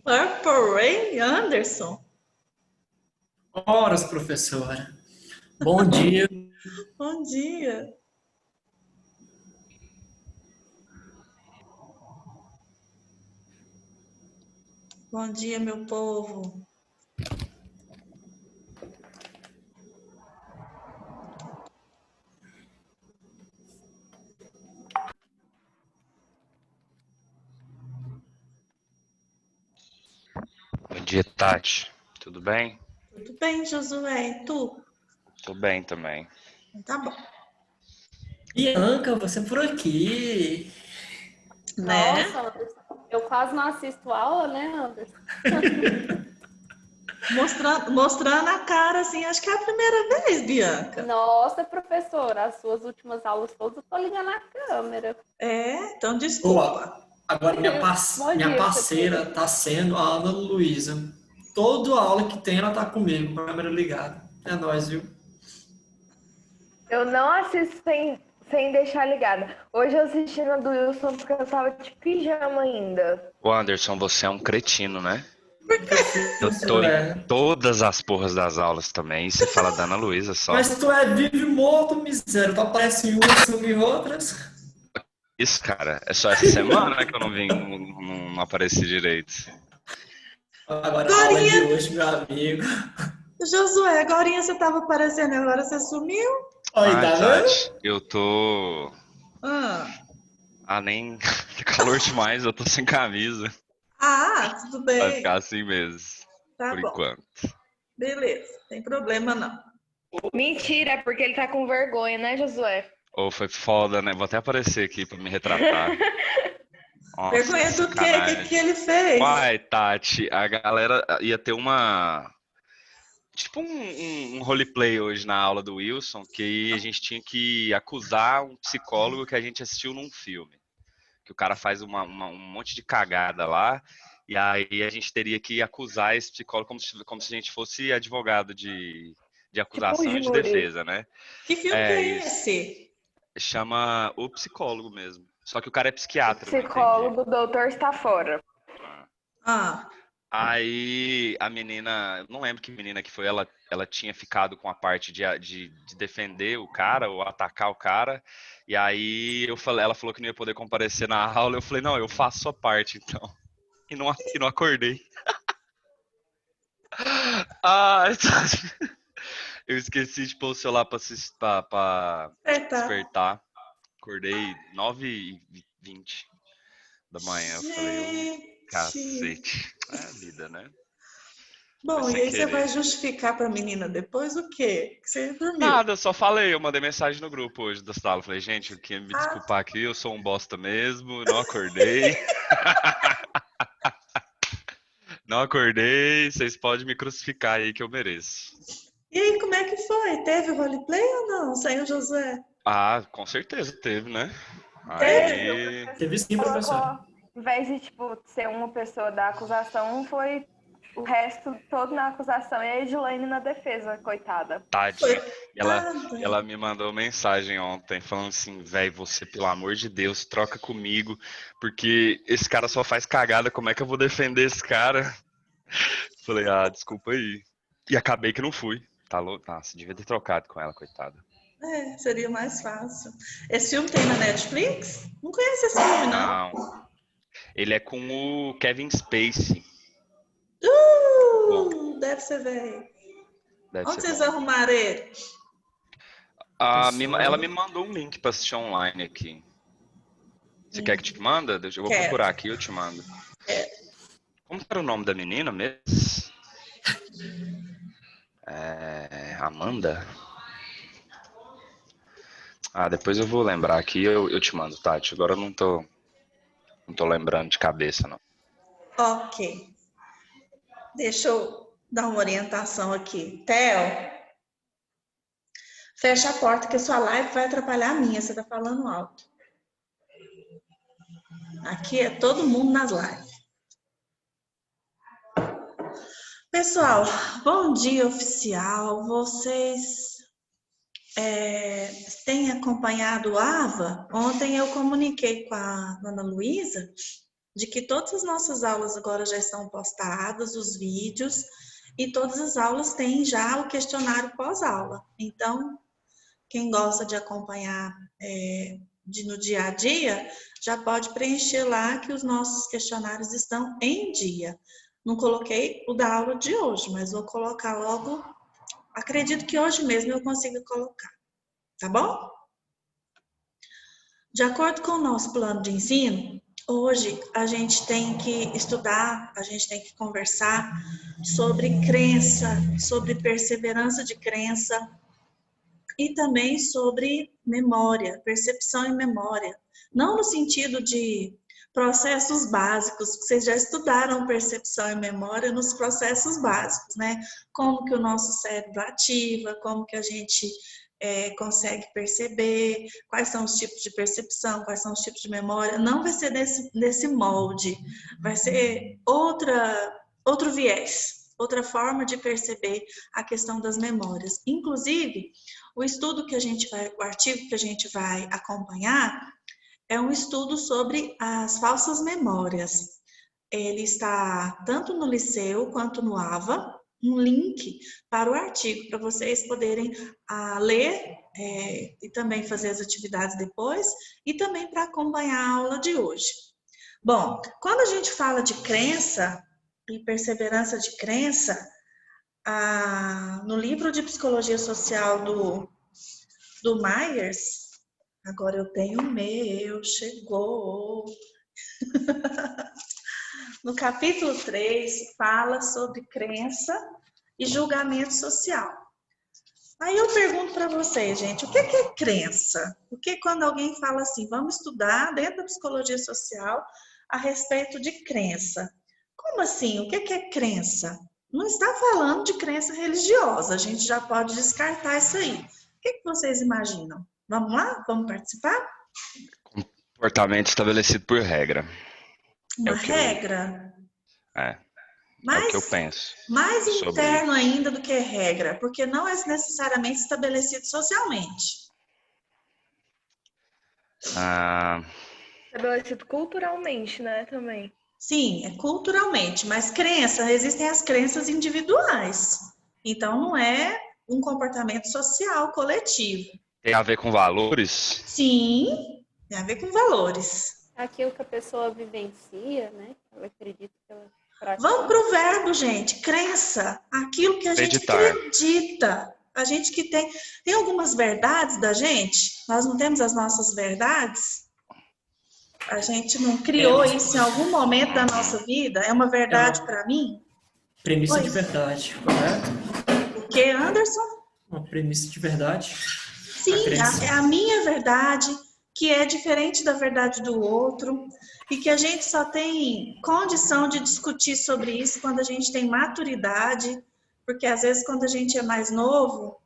Purple Rain Anderson. Horas, professora. Bom dia. Bom dia. Bom dia, meu povo. Bom dia, Tati. Tudo bem? Tudo bem, Josué? E tu? Tô bem também. Tá bom. Bianca, você por aqui. Né? Nossa, Anderson, eu quase não assisto aula, né, Anderson? Mostrando a cara, assim, acho que é a primeira vez, Bianca. Nossa, professora, as suas últimas aulas todas eu tô ligando a câmera. É, então Boa. desculpa. Agora Bom minha dia, parceira professora. tá sendo a Ana Luísa. Toda aula que tem, ela tá comigo, com a câmera ligada. É nóis, viu? Eu não assisto sem deixar ligada. Hoje eu assisti na do Wilson porque eu tava de pijama ainda. Ô Anderson, você é um cretino, né? O que eu fiz, Eu tô em é. todas as porras das aulas também. E você fala da Ana Luísa só. Mas tu é vivo e morto, miséria. Tu aparece em umas, sumi em outras. Isso, cara, é só essa semana que eu não vim, não apareci direito. Agora a aula de Agorinha, hoje, meu amigo. Josué, agorinha você tava aparecendo, agora você sumiu? Aí, Ai, tá vendo? Tati, eu tô. Ah, Nem. Calor demais, eu tô sem camisa. tudo Vai bem. ficar assim mesmo, Tá por bom. enquanto. Beleza, tem problema não. Mentira, é porque ele tá com vergonha, né, Josué? Ou foi foda, né? Vou até aparecer aqui pra me retratar. Nossa, que Vergonha do quê? O que, sacanagem. que ele fez? Uai, Tati, a galera ia ter uma. Tipo um roleplay hoje na aula do Wilson, que a gente tinha que acusar um psicólogo que a gente assistiu num filme. Que o cara faz um monte de cagada lá, e aí a gente teria que acusar esse psicólogo como se a gente fosse advogado de Tipo um acusação e de júri. defesa, né? Que filme que É é isso. esse? Chama O Psicólogo mesmo. Só que o cara é O psiquiatra, não entendi. psicólogo doutor está fora. Ah. Ah, Aí a menina, não lembro que menina que foi, ela tinha ficado com a parte de defender o cara ou atacar o cara. E aí ela falou que não ia poder comparecer na aula. Eu falei, não, eu faço a parte então. E não acordei. Ai, eu esqueci de pôr o celular pra acertar. despertar. Acordei 9h20 da manhã. Eu falei, Gente. cacete. É a vida, né? Foi Bom, e sem aí você vai querer. justificar para a menina depois o quê? Que você dormiu. Nada, eu só falei, eu mandei mensagem no grupo hoje da sala. Falei, gente, eu queria me Ah, desculpar aqui, eu sou um bosta mesmo, não acordei. Não acordei, vocês podem me crucificar aí que eu mereço. e aí, como é que foi? Teve roleplay ou não? Sem o Josué? Ah, com certeza teve, né? Teve? O Aí. professor Teve sim, professora. colocou, em vez de tipo, ser uma pessoa da acusação, foi o resto todo na acusação e a Edilane na defesa, coitada. Tadinha. E Coitada. ela me mandou mensagem ontem falando assim, velho, você, pelo amor de Deus, troca comigo, porque esse cara só faz cagada, como é que eu vou defender esse cara? Falei, desculpa aí. E acabei que não fui. Tá louco? Nossa, devia ter trocado com ela, coitada. É, seria mais fácil. Esse filme tem na Netflix? Não conheço esse filme, não. Não. Ele é com o Kevin Spacey. Bom, Deve ser velho. deve Onde ser vocês bom. arrumaram ele? Ela me Professora. mandou um link pra assistir online aqui. Você quer que te manda? Eu vou Quero. procurar aqui e eu te mando. Quero. Como era o nome da menina mesmo? Amanda? Depois eu vou lembrar aqui e eu te mando, Tati. Agora eu não tô lembrando de cabeça, não. Ok. Deixa eu dar uma orientação aqui. Theo, fecha a porta que a sua live vai atrapalhar a minha. Você tá falando alto. Aqui é todo mundo nas lives. Pessoal, bom dia oficial. Vocês têm acompanhado o AVA? Ontem eu comuniquei com a Ana Luísa de que todas as nossas aulas agora já estão postadas, os vídeos, e todas as aulas têm já o questionário pós-aula. Então, quem gosta de acompanhar no dia a dia, já pode preencher lá que os nossos questionários estão em dia. Não coloquei o da aula de hoje, mas vou colocar logo. Acredito que hoje mesmo eu consiga colocar, tá bom? De acordo com o nosso plano de ensino, hoje a gente tem que estudar, a gente tem que conversar sobre crença, sobre perseverança de crença e também sobre memória, percepção e memória. Não no sentido de processos básicos, vocês já estudaram percepção e memória nos processos básicos, né? Como que o nosso cérebro ativa, como que a gente consegue perceber, quais são os tipos de percepção, quais são os tipos de memória. Não vai ser desse molde, vai ser outro viés, outra forma de perceber a questão das memórias. Inclusive, o artigo que a gente vai acompanhar é um estudo sobre as falsas memórias. Ele está tanto no Liceu quanto no AVA, um link para o artigo, para vocês poderem ler e também fazer as atividades depois, e também para acompanhar a aula de hoje. Bom, quando a gente fala de crença e perseverança de crença, no livro de Psicologia Social do Myers, agora eu tenho chegou... No capítulo 3, fala sobre crença e julgamento social. Aí eu pergunto para vocês, gente, o que é crença? Porque quando alguém fala assim, vamos estudar dentro da psicologia social a respeito de crença. Como assim? O que é crença? Não está falando de crença religiosa, a gente já pode descartar isso aí. O que vocês imaginam? Vamos lá? Vamos participar? Comportamento estabelecido por regra. Uma regra? É o que eu penso. Mais interno ainda do que regra, porque não é necessariamente estabelecido socialmente. Estabelecido culturalmente, né, também. Sim, é culturalmente, mas existem as crenças individuais. Então, não é um comportamento social coletivo. Tem a ver com valores? Sim, tem a ver com valores. Aquilo que a pessoa vivencia, né? Ela acredita que ela pratica. Vamos para o verbo, gente. Crença. Aquilo que a gente acredita. A gente que tem algumas verdades da gente. Nós não temos as nossas verdades. A gente não criou isso em algum momento da nossa vida. É uma verdade para mim? Premissa de verdade, correto? O que, Anderson? Uma premissa de verdade. Sim, é a minha verdade, que é diferente da verdade do outro, e que a gente só tem condição de discutir sobre isso quando a gente tem maturidade, porque às vezes quando a gente é mais novo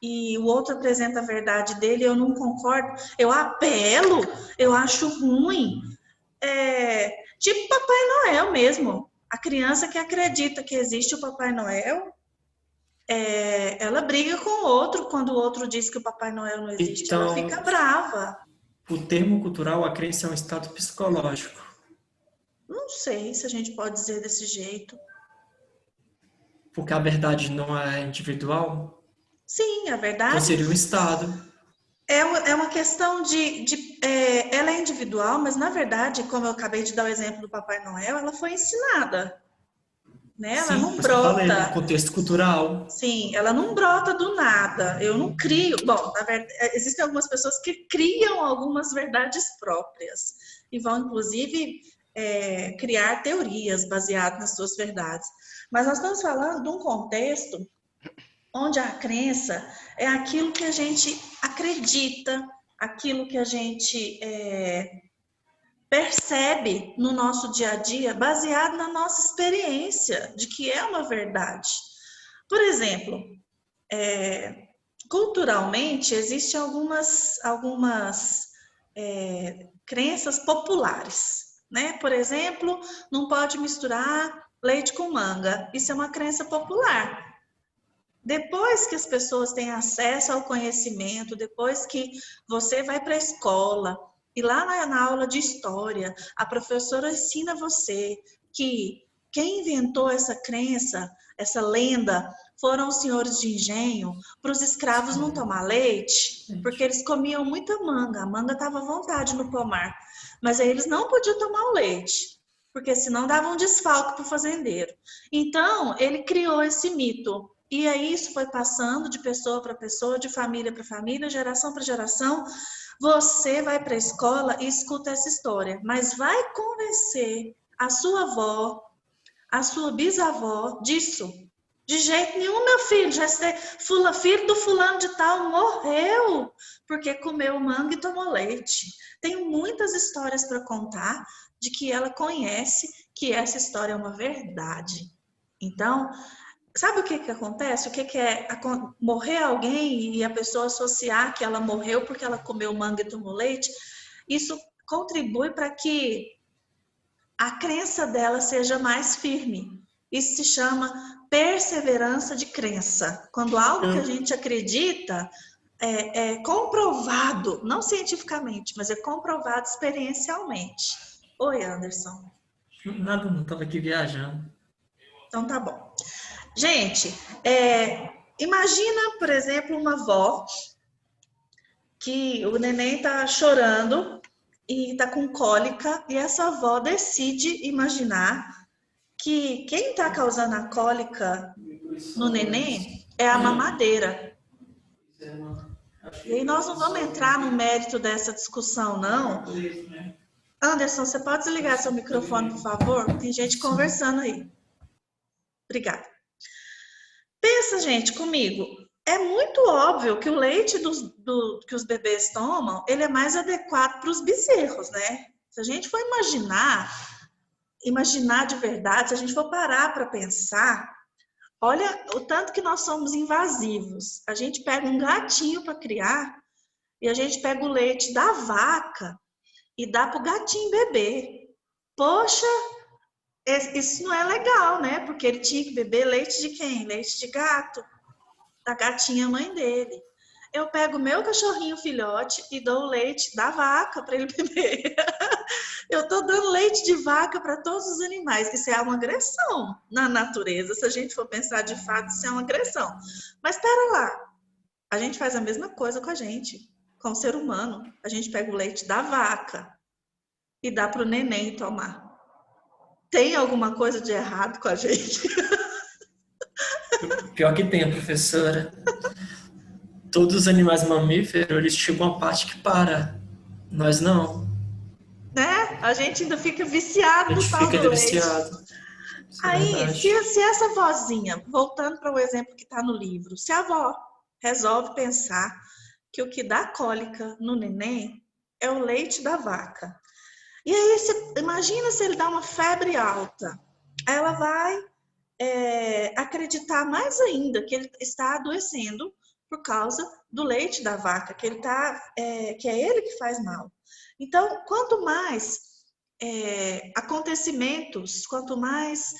e o outro apresenta a verdade dele, eu não concordo, eu apelo, eu acho ruim. Tipo Papai Noel mesmo. A criança que acredita que existe o Papai Noel, ela briga com o outro quando o outro diz que o Papai Noel não existe. Então, ela fica brava. O termo cultural, a crença é um estado psicológico. Não sei se a gente pode dizer desse jeito. Porque a verdade não é individual? Sim, a verdade... Então seria um estado. É uma questão ela é individual, mas na verdade, como eu acabei de dar o exemplo do Papai Noel, ela foi ensinada. Né? Ela não brota. No contexto cultural. Sim, ela não brota do nada. Eu não crio. Bom, na verdade, existem algumas pessoas que criam algumas verdades próprias e vão, inclusive, criar teorias baseadas nas suas verdades. Mas nós estamos falando de um contexto onde a crença é aquilo que a gente acredita, aquilo que a gente percebe no nosso dia a dia, baseado na nossa experiência de que é uma verdade. Por exemplo, culturalmente existem algumas crenças populares, né? Por exemplo, não pode misturar leite com manga. Isso é uma crença popular. Depois que as pessoas têm acesso ao conhecimento, depois que você vai para a escola E lá na aula de história, a professora ensina você que quem inventou essa crença, essa lenda, foram os senhores de engenho para os escravos não tomar leite, porque eles comiam muita manga, a manga estava à vontade no pomar, mas aí eles não podiam tomar o leite, porque senão dava um desfalque para o fazendeiro. Então, ele criou esse mito. E aí isso foi passando de pessoa para pessoa, de família para família, geração para geração. Você vai para a escola e escuta essa história, mas vai convencer a sua avó, a sua bisavó disso. De jeito nenhum, meu filho, já sei, filho do fulano de tal morreu porque comeu manga e tomou leite. Tenho muitas histórias para contar de que ela conhece que essa história é uma verdade. Então, sabe o que acontece? O que é morrer alguém e a pessoa associar que ela morreu porque ela comeu manga e tomou leite? Isso contribui para que a crença dela seja mais firme. Isso se chama perseverança de crença. Quando algo que a gente acredita é comprovado, não cientificamente, mas é comprovado experiencialmente. Oi, Anderson. Nada, não, estava aqui viajando. Então tá bom. Gente, imagina, por exemplo, uma avó que o neném tá chorando e tá com cólica e essa avó decide imaginar que quem tá causando a cólica no neném é a mamadeira. E aí nós não vamos entrar no mérito dessa discussão, não. Anderson, você pode desligar seu microfone, por favor? Tem gente conversando aí. Obrigada. Pensa, gente, comigo. É muito óbvio que o leite que os bebês tomam, ele é mais adequado para os bezerros, né? Se a gente for imaginar de verdade, se a gente for parar para pensar, olha o tanto que nós somos invasivos. A gente pega um gatinho para criar e a gente pega o leite da vaca e dá para o gatinho beber. Poxa, isso não é legal, né? Porque ele tinha que beber leite de quem? Leite de gato, da gatinha mãe dele. Eu pego o meu cachorrinho filhote e dou o leite da vaca para ele beber. Eu estou dando leite de vaca para todos os animais. Isso é uma agressão na natureza. Se a gente for pensar de fato, isso é uma agressão. Mas espera lá. A gente faz a mesma coisa com a gente, com o ser humano. A gente pega o leite da vaca e dá para o neném tomar. Tem alguma coisa de errado com a gente? Pior que tem, professora. Todos os animais mamíferos, eles chegam a uma parte que para. Nós não. Né? A gente ainda fica viciado no tal do leite. Viciado. Aí, se essa vozinha, voltando para o exemplo que está no livro, se a avó resolve pensar que o que dá cólica no neném é o leite da vaca. E aí, imagina se ele dá uma febre alta. Ela vai acreditar mais ainda que ele está adoecendo por causa do leite da vaca, que é ele que faz mal. Então, quanto mais acontecimentos, quanto mais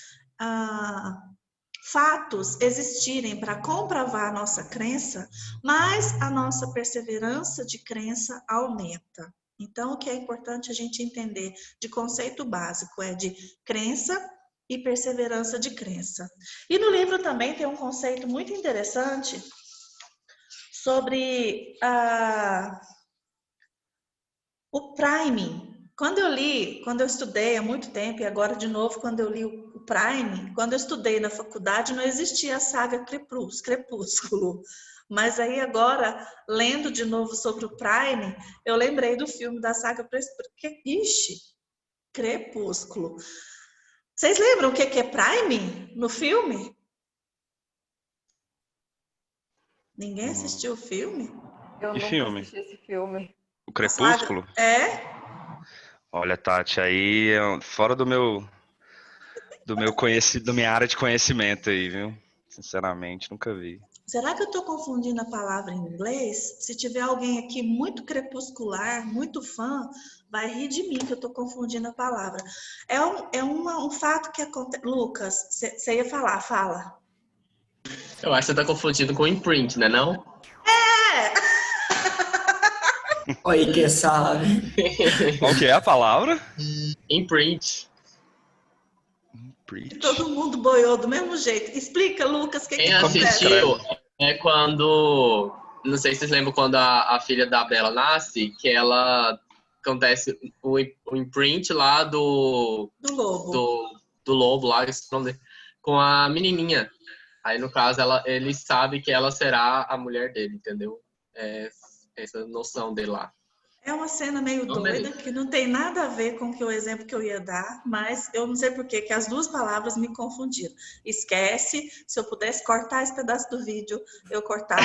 fatos existirem para comprovar a nossa crença, mais a nossa perseverança de crença aumenta. Então, o que é importante a gente entender de conceito básico é de crença e perseverança de crença. E no livro também tem um conceito muito interessante sobre o priming. Quando eu estudei há muito tempo, e agora de novo quando eu li o priming, quando eu estudei na faculdade não existia a saga Crepúsculo. Mas aí agora, lendo de novo sobre o priming, eu lembrei do filme da saga Crepúsculo. Vocês lembram o que é priming no filme? Ninguém assistiu o filme? Eu Que nunca filme? assisti esse filme. O Crepúsculo? Olha, Tati, aí é fora da minha área de conhecimento aí, viu? Sinceramente, nunca vi. Será que eu estou confundindo a palavra em inglês? Se tiver alguém aqui muito crepuscular, muito fã, vai rir de mim que eu estou confundindo a palavra. É um fato que acontece. Lucas, você ia falar, fala. Eu acho que você tá confundindo com imprint, né não? Olha aí, quem sabe. Qual que é a palavra? Imprint. Preach. Todo mundo boiou do mesmo jeito. Explica, Lucas, o que Quem acontece? assistiu é quando. Não sei se vocês lembram quando a filha da Bella nasce, que ela acontece o imprint lá Do lobo. do lobo lá, esse nome dele, com a menininha. Aí, no caso, ele sabe que ela será a mulher dele, entendeu? É essa noção dele lá. É uma cena meio Não, doida, beleza. que não tem nada a ver com o exemplo que eu ia dar, mas eu não sei por que as duas palavras me confundiram. Esquece, se eu pudesse cortar esse pedaço do vídeo, eu cortava.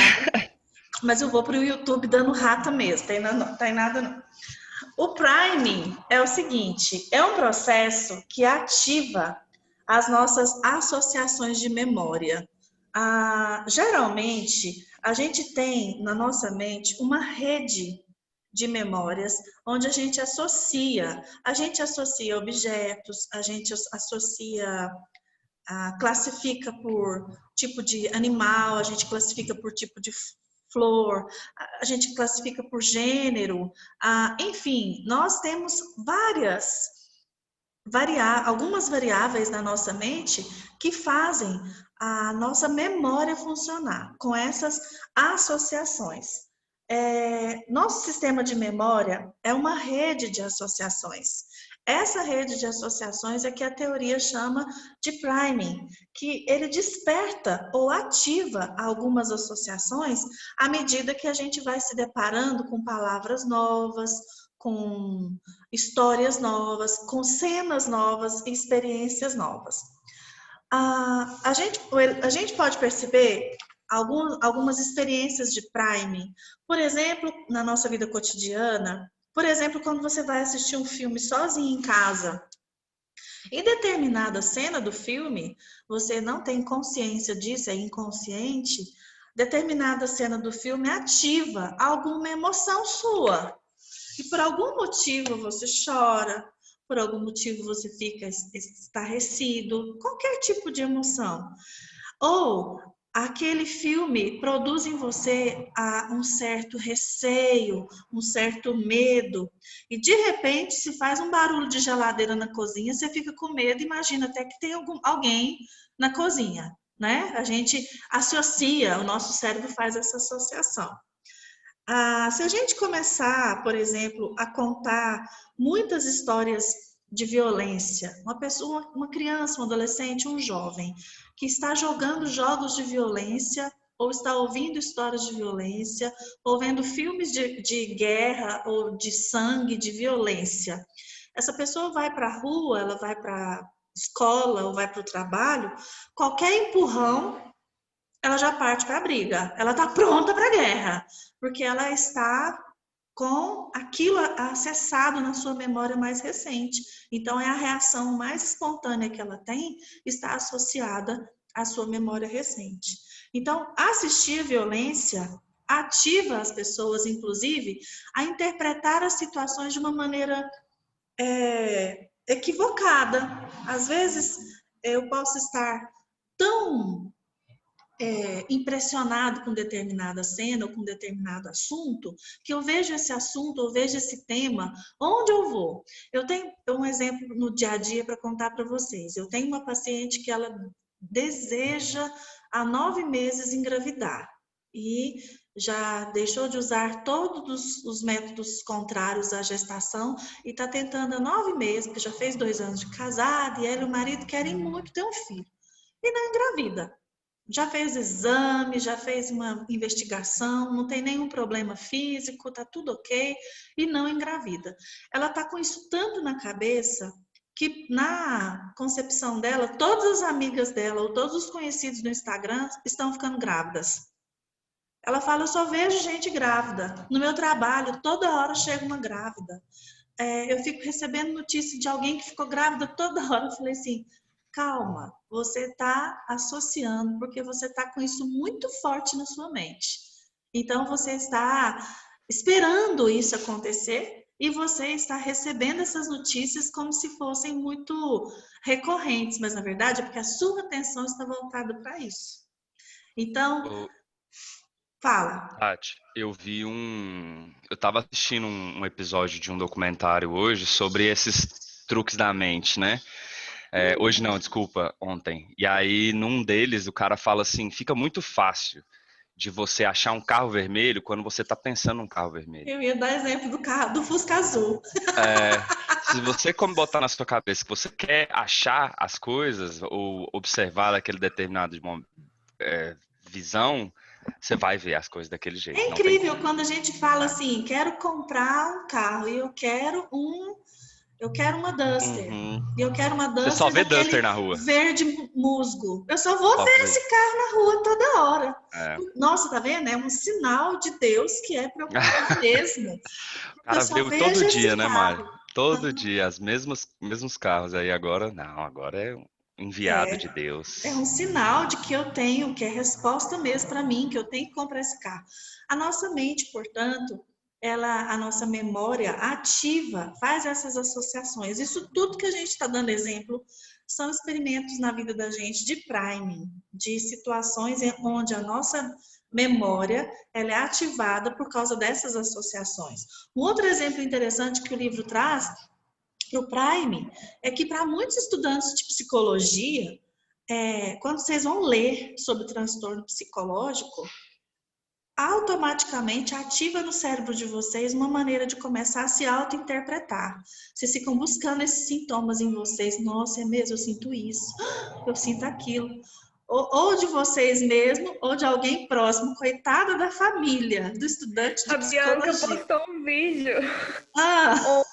Mas eu vou para o YouTube dando rata mesmo, tem nada não. O priming é o seguinte, é um processo que ativa as nossas associações de memória. Geralmente, a gente tem na nossa mente uma rede de memórias, onde a gente associa objetos, a gente associa, classifica por tipo de animal, a gente classifica por tipo de flor, a gente classifica por gênero, enfim, nós temos algumas variáveis na nossa mente que fazem a nossa memória funcionar com essas associações. Nosso sistema de memória é uma rede de associações. Essa rede de associações é que a teoria chama de priming, que ele desperta ou ativa algumas associações à medida que a gente vai se deparando com palavras novas, com histórias novas, com cenas novas, experiências novas. A gente pode perceber algumas experiências de priming, por exemplo, na nossa vida cotidiana, por exemplo, quando você vai assistir um filme sozinho em casa. Em determinada cena do filme, você não tem consciência disso, é inconsciente, determinada cena do filme ativa alguma emoção sua. E por algum motivo você chora, por algum motivo você fica estarrecido, qualquer tipo de emoção. Ou aquele filme produz em você um certo receio, um certo medo, e de repente se faz um barulho de geladeira na cozinha, você fica com medo, imagina até que tem alguém na cozinha, né? A gente associa, o nosso cérebro faz essa associação. Se a gente começar, por exemplo, a contar muitas histórias de violência, uma criança, um adolescente, um jovem, que está jogando jogos de violência, ou está ouvindo histórias de violência, ou vendo filmes de guerra, ou de sangue, de violência. Essa pessoa vai para a rua, ela vai para a escola, ou vai para o trabalho, qualquer empurrão, ela já parte para a briga, ela está pronta para a guerra, porque ela está com aquilo acessado na sua memória mais recente. Então, é a reação mais espontânea que ela tem, está associada à sua memória recente. Então, assistir violência ativa as pessoas, inclusive, a interpretar as situações de uma maneira equivocada. Às vezes, eu posso estar tão impressionado com determinada cena ou com determinado assunto, que eu vejo esse assunto, eu vejo esse tema, onde eu vou? Eu tenho um exemplo no dia a dia para contar para vocês. Eu tenho uma paciente que ela deseja há 9 meses engravidar e já deixou de usar todos os métodos contrários à gestação e está tentando há 9 meses, porque já fez 2 anos de casada e ela e o marido querem muito ter um filho. E não engravida. Já fez exame, já fez uma investigação, não tem nenhum problema físico, tá tudo ok e não engravida. Ela tá com isso tanto na cabeça que na concepção dela, todas as amigas dela ou todos os conhecidos no Instagram estão ficando grávidas. Ela fala, eu só vejo gente grávida. No meu trabalho, toda hora chega uma grávida. Eu fico recebendo notícia de alguém que ficou grávida toda hora. Eu falei assim, calma, você está associando, porque você está com isso muito forte na sua mente. Então, você está esperando isso acontecer e você está recebendo essas notícias como se fossem muito recorrentes, mas na verdade é porque a sua atenção está voltada para isso. Então, Fala. Tati, eu tava assistindo um episódio de um documentário hoje sobre esses truques da mente, né? Hoje não, desculpa, ontem. E aí, num deles, o cara fala assim, fica muito fácil de você achar um carro vermelho quando você tá pensando num carro vermelho. Eu ia dar exemplo do carro do Fusca Azul. Se você como botar na sua cabeça que você quer achar as coisas ou observar daquele determinado visão, você vai ver as coisas daquele jeito. É Não tem incrível como. quando a gente fala assim, quero comprar um carro e eu quero uma Duster. Uhum. E eu quero uma Você só Duster vê daquele Duster na rua. verde musgo. Eu só vou Só ver vê. esse carro na rua toda hora. É. Nossa, tá vendo? É um sinal de Deus que é para eu comprar mesmo. O cara Eu só vê vejo todo esse dia, né, Mário? carro. Todo dia, os mesmos carros. Aí agora, não, agora é um enviado de Deus. É um sinal de que eu tenho, que é resposta mesmo para mim, que eu tenho que comprar esse carro. A nossa mente, portanto, a nossa memória ativa, faz essas associações. Isso tudo que a gente está dando exemplo são experimentos na vida da gente de priming, de situações onde a nossa memória ela é ativada por causa dessas associações. Um outro exemplo interessante que o livro traz para o Prime é que para muitos estudantes de psicologia, quando vocês vão ler sobre transtorno psicológico, automaticamente ativa no cérebro de vocês uma maneira de começar a se auto-interpretar. Vocês ficam buscando esses sintomas em vocês. Nossa, é mesmo? Eu sinto isso. Eu sinto aquilo. Ou de vocês mesmo, ou de alguém próximo. Coitada da família, do estudante de A Bianca psicologia. postou um vídeo.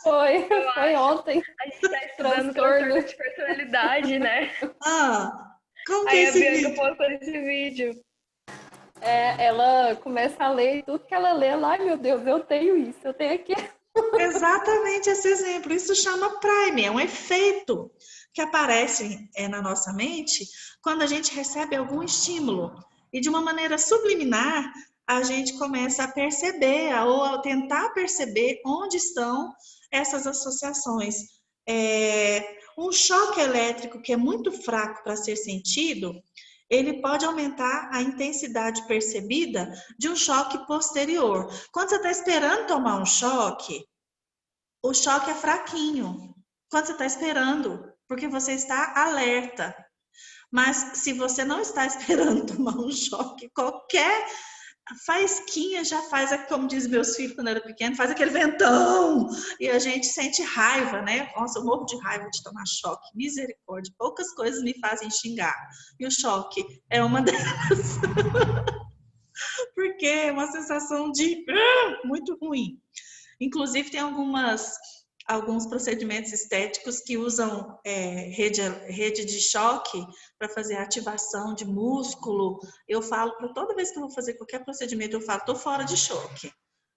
Foi ontem. A gente tá estudando transtorno de personalidade, né? Como que Aí é a esse Bianca vídeo? postou esse vídeo. Ela começa a ler e tudo que ela lê, ela, ai meu Deus, eu tenho isso, eu tenho aquilo. Exatamente esse exemplo. Isso chama Prime, é um efeito que aparece na nossa mente quando a gente recebe algum estímulo. E de uma maneira subliminar, a gente começa a perceber ou a tentar perceber onde estão essas associações. Um choque elétrico que é muito fraco para ser sentido, ele pode aumentar a intensidade percebida de um choque posterior. Quando você está esperando tomar um choque, o choque é fraquinho. Quando você está esperando, porque você está alerta. Mas se você não está esperando tomar um choque, qualquer faísquinha já faz, como diz meus filhos quando eu era pequeno, faz aquele ventão. E a gente sente raiva, né? Nossa, eu morro de raiva de tomar choque. Misericórdia. Poucas coisas me fazem xingar. E o choque é uma delas. Porque é uma sensação de muito ruim. Inclusive, tem alguns procedimentos estéticos que usam rede de choque para fazer ativação de músculo. Eu falo, para toda vez que eu vou fazer qualquer procedimento, eu falo, estou fora de choque.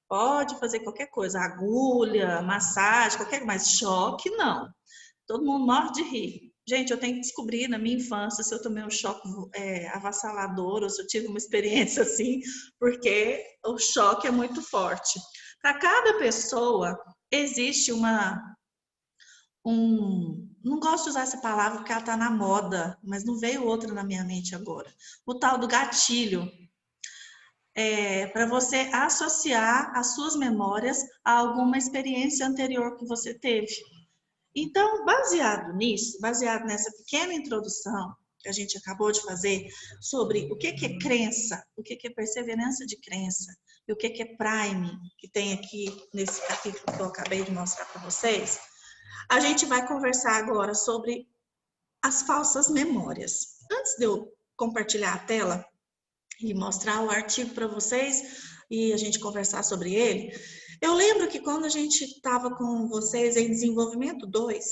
Pode fazer qualquer coisa, agulha, massagem, mas choque não. Todo mundo morre de rir. Gente, eu tenho que descobrir na minha infância se eu tomei um choque avassalador ou se eu tive uma experiência assim, porque o choque é muito forte. Para cada pessoa, existe não gosto de usar essa palavra porque ela está na moda, mas não veio outra na minha mente agora. O tal do gatilho. Para você associar as suas memórias a alguma experiência anterior que você teve. Então, baseado nisso, baseado nessa pequena introdução que a gente acabou de fazer sobre o que é crença, o que é perseverança de crença e o que é prime, que tem aqui nesse capítulo que eu acabei de mostrar para vocês, a gente vai conversar agora sobre as falsas memórias. Antes de eu compartilhar a tela e mostrar o artigo para vocês e a gente conversar sobre ele, eu lembro que quando a gente estava com vocês em desenvolvimento 2,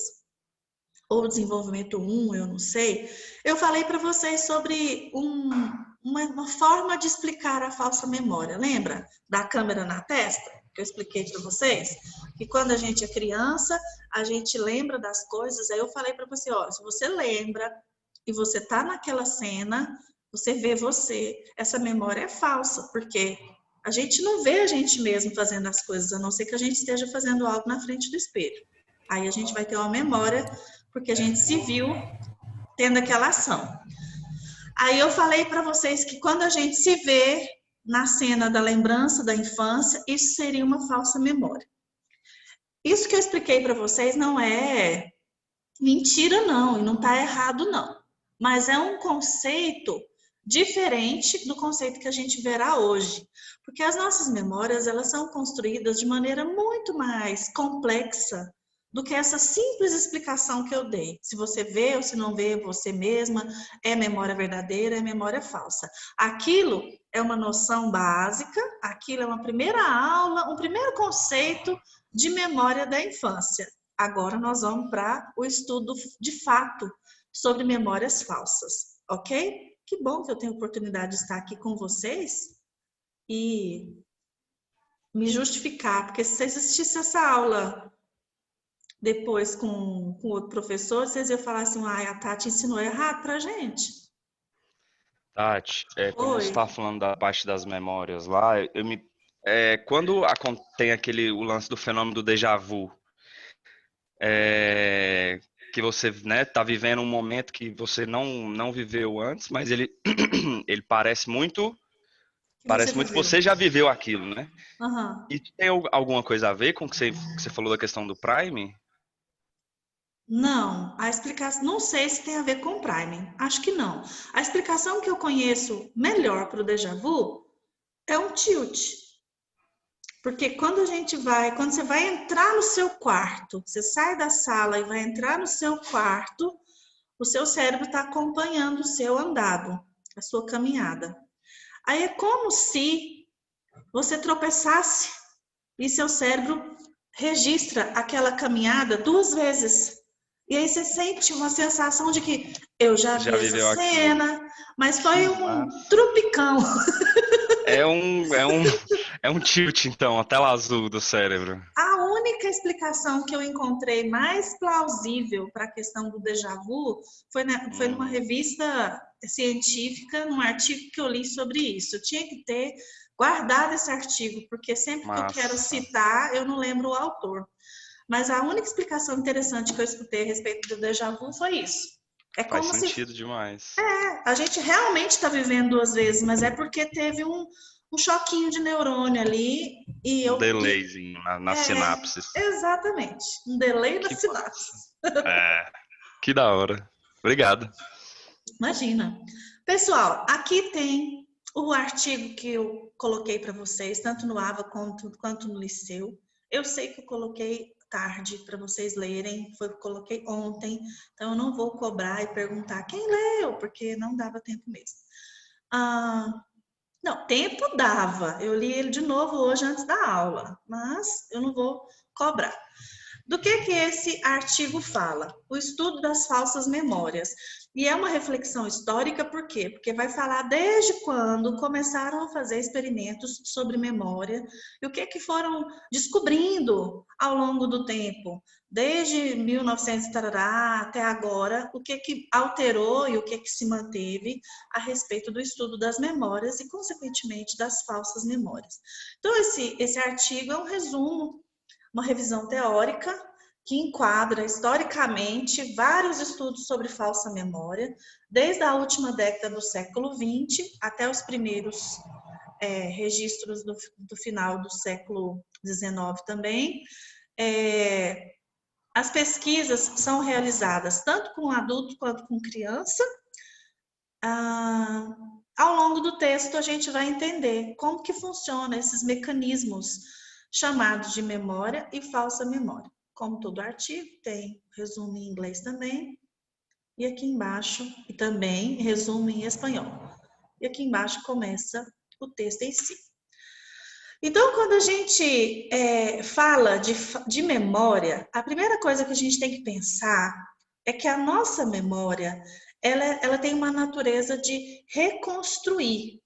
ou desenvolvimento 1, eu não sei, eu falei para vocês sobre uma forma de explicar a falsa memória. Lembra da câmera na testa? Que eu expliquei para vocês? Que quando a gente é criança, a gente lembra das coisas. Aí eu falei para você, ó, se você lembra e você tá naquela cena, você vê você, essa memória é falsa, porque a gente não vê a gente mesmo fazendo as coisas, a não ser que a gente esteja fazendo algo na frente do espelho. Aí a gente vai ter uma memória, porque a gente se viu tendo aquela ação. Aí eu falei para vocês que quando a gente se vê, na cena da lembrança da infância, isso seria uma falsa memória. Isso que eu expliquei para vocês não é mentira, não, e não está errado, não. Mas é um conceito diferente do conceito que a gente verá hoje. Porque as nossas memórias, elas são construídas de maneira muito mais complexa do que essa simples explicação que eu dei. Se você vê ou se não vê você mesma, é memória verdadeira, é memória falsa. Aquilo é uma noção básica, aquilo é uma primeira aula, um primeiro conceito de memória da infância. Agora nós vamos para o estudo de fato sobre memórias falsas, ok? Que bom que eu tenho a oportunidade de estar aqui com vocês e me justificar, porque se vocês assistissem essa aula depois com outro professor, vocês iam falar assim, a Tati ensinou errado pra gente. Tati, quando você Oi. estava falando da parte das memórias lá, quando tem o lance do fenômeno do déjà vu, que você, né, tá vivendo um momento que você não viveu antes, mas ele parece muito que você já viveu aquilo, né? Uhum. E tem alguma coisa a ver com o que você falou da questão do Prime? Não, a explicação, não sei se tem a ver com o priming, acho que não. A explicação que eu conheço melhor para o déjà vu é um tilt. Porque quando você vai entrar no seu quarto, você sai da sala e vai entrar no seu quarto, o seu cérebro está acompanhando o seu andado, a sua caminhada. Aí é como se você tropeçasse e seu cérebro registra aquela caminhada 2 vezes. E aí você sente uma sensação de que eu já vi essa cena, mas foi um trupicão. É um tilt, então, a tela azul do cérebro. A única explicação que eu encontrei mais plausível para a questão do déjà vu foi numa revista científica, num artigo que eu li sobre isso. Eu tinha que ter guardado esse artigo, porque sempre que eu quero citar, eu não lembro o autor. Mas a única explicação interessante que eu escutei a respeito do déjà vu foi isso. É como Faz sentido demais. A gente realmente está vivendo 2 vezes, mas é porque teve um choquinho de neurônio ali. Um delayzinho nas sinapses. Exatamente, um delay nas sinapses. Que da hora. Obrigado. Imagina. Pessoal, aqui tem o artigo que eu coloquei para vocês, tanto no AVA quanto no Liceu. Eu sei que eu coloquei tarde para vocês lerem, foi que eu coloquei ontem, então eu não vou cobrar e perguntar quem leu, porque não dava tempo mesmo. Não, tempo dava, eu li ele de novo hoje antes da aula, mas eu não vou cobrar. Do que esse artigo fala? O estudo das falsas memórias. E é uma reflexão histórica, por quê? Porque vai falar desde quando começaram a fazer experimentos sobre memória e o que foram descobrindo ao longo do tempo. Desde 1900 tarará, até agora, o que alterou e o que se manteve a respeito do estudo das memórias e, consequentemente, das falsas memórias. Então, esse artigo é um resumo, uma revisão teórica que enquadra historicamente vários estudos sobre falsa memória, desde a última década do século XX até os primeiros registros do final do século XIX também. As pesquisas são realizadas tanto com adulto quanto com criança. Ao longo do texto a gente vai entender como que funcionam esses mecanismos chamados de memória e falsa memória. Como todo artigo, tem resumo em inglês também, e aqui embaixo, e também resumo em espanhol. E aqui embaixo começa o texto em si. Então, quando a gente fala de memória, a primeira coisa que a gente tem que pensar é que a nossa memória, ela tem uma natureza de reconstruir.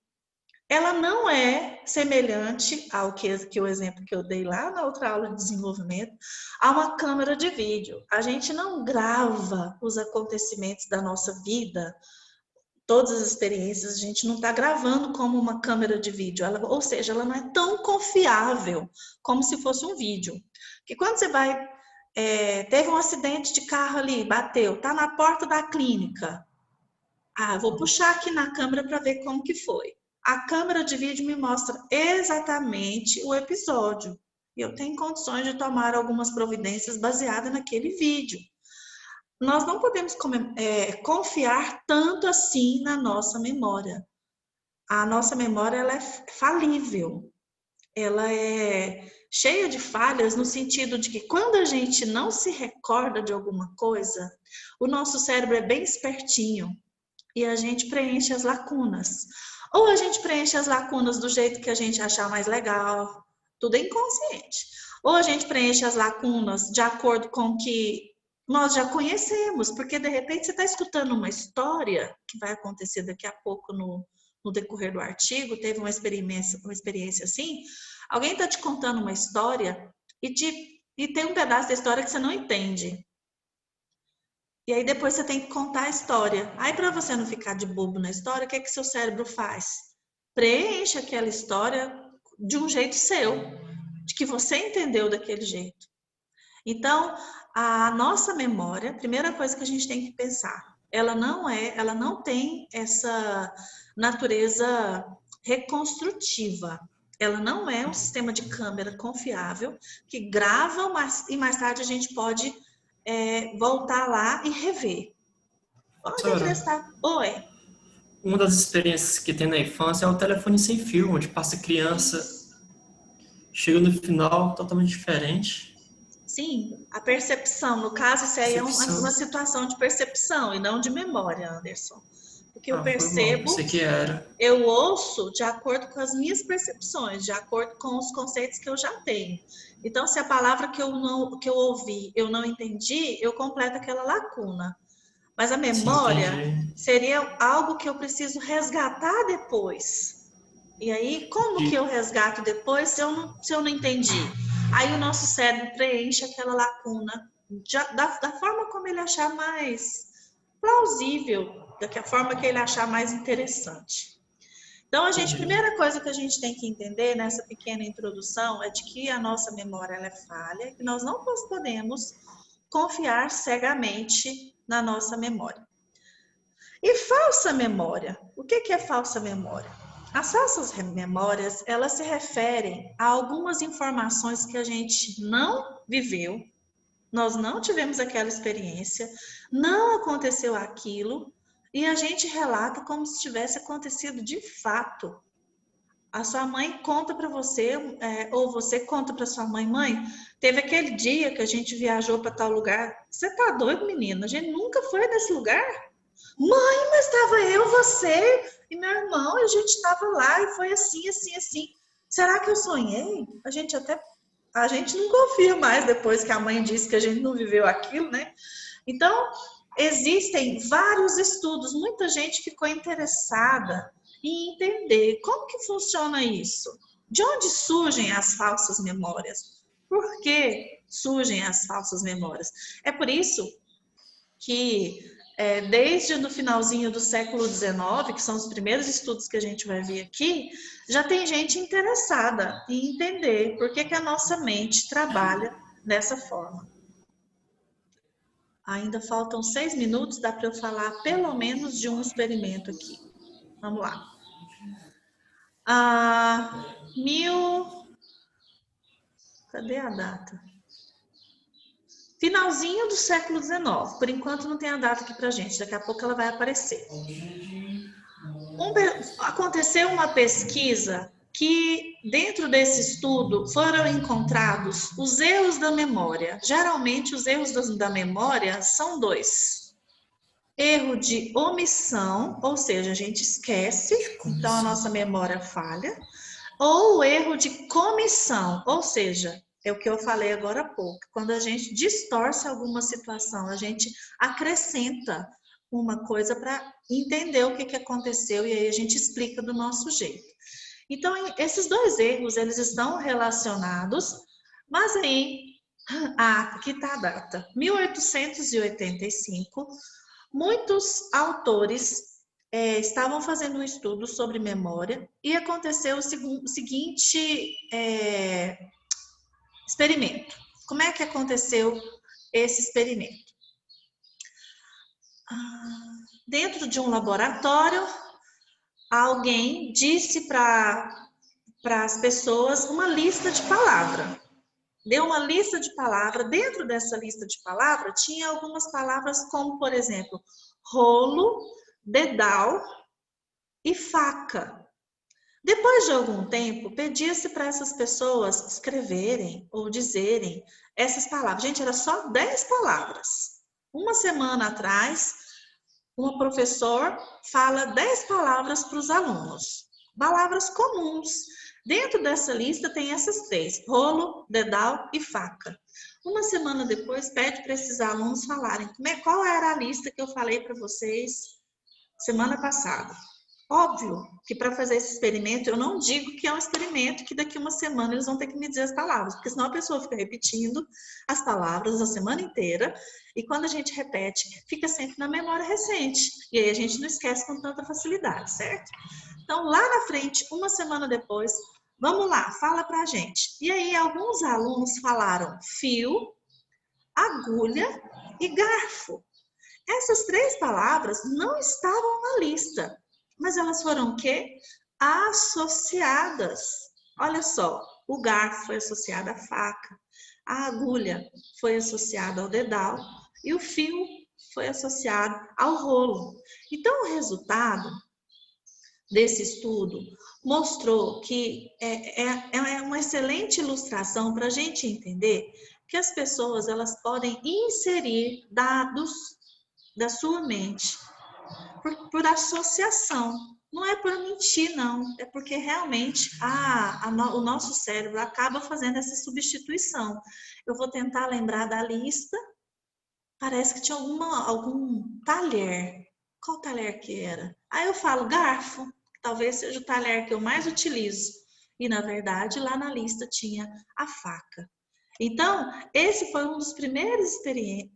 Ela não é semelhante ao que o exemplo que eu dei lá na outra aula de desenvolvimento, a uma câmera de vídeo. A gente não grava os acontecimentos da nossa vida, todas as experiências, a gente não está gravando como uma câmera de vídeo. Ou seja, ela não é tão confiável como se fosse um vídeo. Porque quando você vai... teve um acidente de carro ali, bateu, está na porta da clínica. Vou puxar aqui na câmera para ver como que foi. a câmera de vídeo me mostra exatamente o episódio. E eu tenho condições de tomar algumas providências baseadas naquele vídeo. Nós não podemos confiar tanto assim na nossa memória. A nossa memória ela é falível. Ela é cheia de falhas no sentido de que quando a gente não se recorda de alguma coisa, o nosso cérebro é bem espertinho e a gente preenche as lacunas. Ou a gente preenche as lacunas do jeito que a gente achar mais legal, tudo é inconsciente. Ou a gente preenche as lacunas de acordo com o que nós já conhecemos, porque de repente você está escutando uma história que vai acontecer daqui a pouco no decorrer do artigo, teve uma experiência assim, alguém está te contando uma história e tem um pedaço da história que você não entende. E aí depois você tem que contar a história. Aí para você não ficar de bobo na história, o que é que seu cérebro faz? Preenche aquela história de um jeito seu, de que você entendeu daquele jeito. Então, a nossa memória, a primeira coisa que a gente tem que pensar, ela não tem essa natureza reconstrutiva. Ela não é um sistema de câmera confiável que grava e mais tarde a gente pode voltar lá e rever. Pode prestar. Oi. Uma das experiências que tem na infância é o telefone sem fio, onde passa criança, chega no final totalmente diferente. Sim, a percepção. No caso, isso aí é uma situação de percepção e não de memória, Anderson. Porque eu percebo, eu ouço de acordo com as minhas percepções, de acordo com os conceitos que eu já tenho. Então, se a palavra que eu ouvi, eu não entendi, eu completo aquela lacuna. Mas a memória seria algo que eu preciso resgatar depois. E aí, como que eu resgato depois se eu não entendi? Aí o nosso cérebro preenche aquela lacuna da forma como ele achar mais plausível, da forma que ele achar mais interessante. Então, a primeira coisa que a gente tem que entender nessa pequena introdução é de que a nossa memória ela é falha e nós não podemos confiar cegamente na nossa memória. E falsa memória? O que é falsa memória? As falsas memórias, elas se referem a algumas informações que a gente não viveu, nós não tivemos aquela experiência, não aconteceu aquilo, e a gente relata como se tivesse acontecido de fato. A sua mãe conta para você, ou você conta para sua mãe, teve aquele dia que a gente viajou para tal lugar. Você tá doido, menina? A gente nunca foi nesse lugar? Mãe, mas estava eu, você e meu irmão, a gente estava lá e foi assim, assim, assim. Será que eu sonhei? A gente não confia mais depois que a mãe disse que a gente não viveu aquilo, né? Então, existem vários estudos, muita gente ficou interessada em entender como que funciona isso. De onde surgem as falsas memórias? Por que surgem as falsas memórias? É por isso que desde o finalzinho do século XIX, que são os primeiros estudos que a gente vai ver aqui, já tem gente interessada em entender por que a nossa mente trabalha dessa forma. Ainda faltam 6 minutos, dá para eu falar pelo menos de um experimento aqui. Vamos lá. Cadê a data? Finalzinho do século XIX. Por enquanto não tem a data aqui pra gente. Daqui a pouco ela vai aparecer. Aconteceu uma pesquisa que dentro desse estudo foram encontrados os erros da memória. Geralmente os erros da memória são 2. Erro de omissão, ou seja, a gente esquece, então a nossa memória falha. Ou o erro de comissão, ou seja, é o que eu falei agora há pouco. Quando a gente distorce alguma situação, a gente acrescenta uma coisa para entender o que aconteceu e aí a gente explica do nosso jeito. Então, esses 2 erros, eles estão relacionados, mas aí, aqui está a data, 1885, muitos autores estavam fazendo um estudo sobre memória e aconteceu o seguinte experimento. Como é que aconteceu esse experimento? Dentro de um laboratório, alguém disse para as pessoas uma lista de palavras. Deu uma lista de palavras. Dentro dessa lista de palavras, tinha algumas palavras como, por exemplo, rolo, dedal e faca. Depois de algum tempo, pedia-se para essas pessoas escreverem ou dizerem essas palavras. Gente, era só 10 palavras. Uma semana atrás, uma professora fala 10 palavras para os alunos. Palavras comuns. Dentro dessa lista tem essas 3, rolo, dedal e faca. Uma semana depois, pede para esses alunos falarem qual era a lista que eu falei para vocês semana passada. Óbvio que para fazer esse experimento, eu não digo que é um experimento que daqui uma semana eles vão ter que me dizer as palavras, porque senão a pessoa fica repetindo as palavras a semana inteira, e quando a gente repete, fica sempre na memória recente, e aí a gente não esquece com tanta facilidade, certo? Então, lá na frente, uma semana depois, vamos lá, fala pra gente. E aí, alguns alunos falaram fio, agulha e garfo. Essas 3 palavras não estavam na lista. Mas elas foram o quê? Associadas. Olha só, o garfo foi associado à faca, a agulha foi associada ao dedal e o fio foi associado ao rolo. Então, o resultado desse estudo mostrou que é uma excelente ilustração para a gente entender que as pessoas elas podem inserir dados da sua mente por associação. Não é por mentir, não. É porque realmente o nosso cérebro acaba fazendo essa substituição. Eu vou tentar lembrar da lista. Parece que tinha algum talher. Qual talher que era? Aí eu falo garfo. Talvez seja o talher que eu mais utilizo. E, na verdade, lá na lista tinha a faca. Então, esse foi um dos primeiros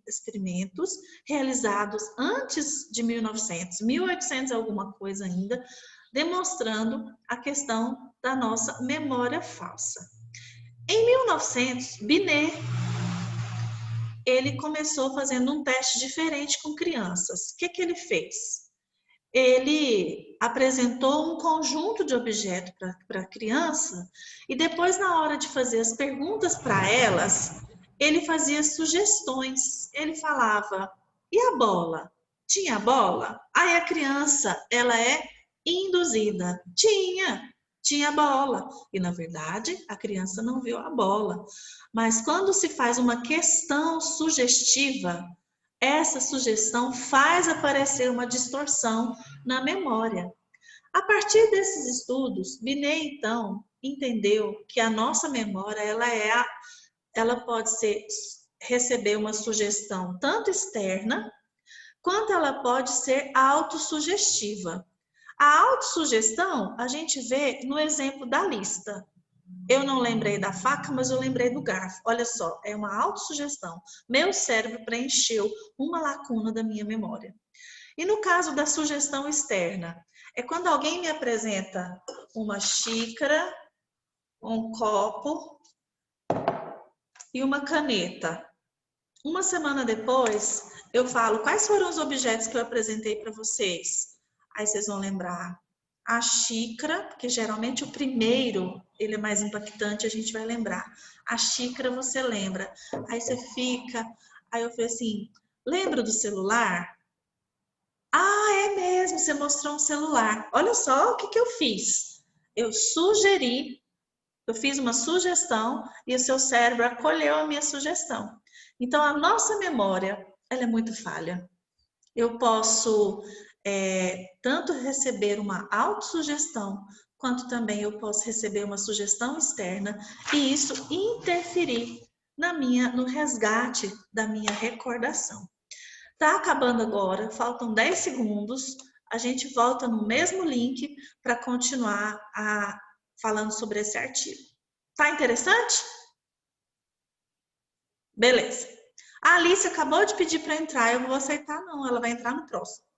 experimentos realizados antes de 1900, 1800 alguma coisa ainda, demonstrando a questão da nossa memória falsa. Em 1900, Binet, ele começou fazendo um teste diferente com crianças. O que ele fez? Ele apresentou um conjunto de objetos para a criança e depois, na hora de fazer as perguntas para elas, ele fazia sugestões. Ele falava, e a bola? Tinha bola? Aí a criança, ela é induzida. Tinha bola. E, na verdade, a criança não viu a bola. Mas quando se faz uma questão sugestiva, essa sugestão faz aparecer uma distorção na memória. A partir desses estudos, Binet, então, entendeu que a nossa memória, ela pode receber uma sugestão tanto externa, quanto ela pode ser autossugestiva. A autossugestão, a gente vê no exemplo da lista. Eu não lembrei da faca, mas eu lembrei do garfo. Olha só, é uma autossugestão. Meu cérebro preencheu uma lacuna da minha memória. E no caso da sugestão externa, é quando alguém me apresenta uma xícara, um copo e uma caneta. Uma semana depois, eu falo, quais foram os objetos que eu apresentei para vocês? Aí vocês vão lembrar a xícara, porque geralmente o primeiro, ele é mais impactante, a gente vai lembrar. A xícara você lembra. Aí você fica, aí eu falei assim, lembra do celular? Ah, é mesmo, você mostrou um celular. Olha só o que eu fiz. Eu fiz uma sugestão e o seu cérebro acolheu a minha sugestão. Então, a nossa memória, ela é muito falha. Eu posso tanto receber uma autossugestão, quanto também eu posso receber uma sugestão externa e isso interferir no resgate da minha recordação. Tá acabando agora, faltam 10 segundos, a gente volta no mesmo link para continuar falando sobre esse artigo. Tá interessante? Beleza. A Alice acabou de pedir para entrar, eu não vou aceitar não, ela vai entrar no próximo.